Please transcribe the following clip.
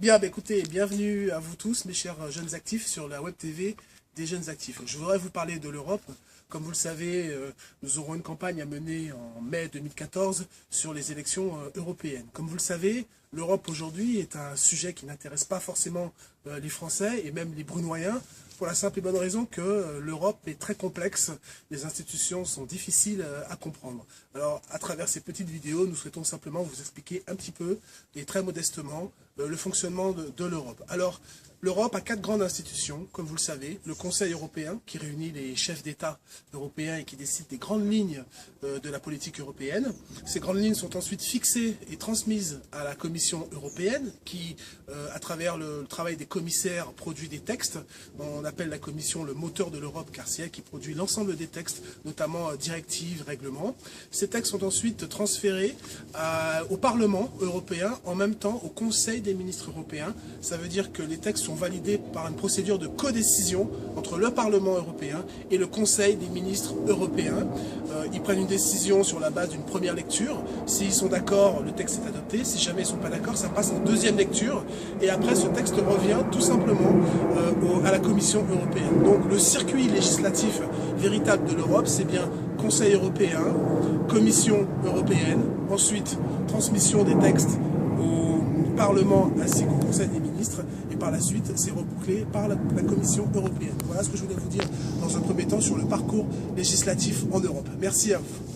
Bien, écoutez, bienvenue à vous tous, mes chers jeunes actifs, sur la Web TV des jeunes actifs. Je voudrais vous parler de l'Europe. Comme vous le savez, nous aurons une campagne à mener en mai 2014 sur les élections européennes. Comme vous le savez, l'Europe aujourd'hui est un sujet qui n'intéresse pas forcément les Français et même les Brunoyens, pour la simple et bonne raison que l'Europe est très complexe, les institutions sont difficiles à comprendre. Alors, à travers ces petites vidéos, nous souhaitons simplement vous expliquer un petit peu, et très modestement, le fonctionnement de l'Europe. Alors, l'Europe a 4 grandes institutions, comme vous le savez. Le Conseil européen, qui réunit les chefs d'État européens et qui décide des grandes lignes de la politique européenne. Ces grandes lignes sont ensuite fixées et transmises à la Commission européenne, qui, à travers le travail des commissaires, produit des textes. On appelle la Commission le moteur de l'Europe, car c'est elle qui produit l'ensemble des textes, notamment directives, règlements. Ces textes sont ensuite transférés au Parlement européen, en même temps au Conseil des ministres européens. Ça veut dire que les textes sont validés par une procédure de codécision entre le Parlement européen et le Conseil des ministres européens. Ils prennent une décision sur la base d'une première lecture. S'ils sont d'accord, le texte est adopté. Si jamais ils ne sont pas d'accord, ça passe en deuxième lecture. Et après, ce texte revient tout simplement à la Commission européenne. Donc le circuit législatif véritable de l'Europe, c'est bien Conseil européen, Commission européenne, ensuite transmission des textes au Parlement ainsi qu'au Conseil des ministres, et par la suite c'est rebouclé par la Commission européenne. Voilà ce que je voulais vous dire dans un premier temps sur le parcours législatif en Europe. Merci à vous.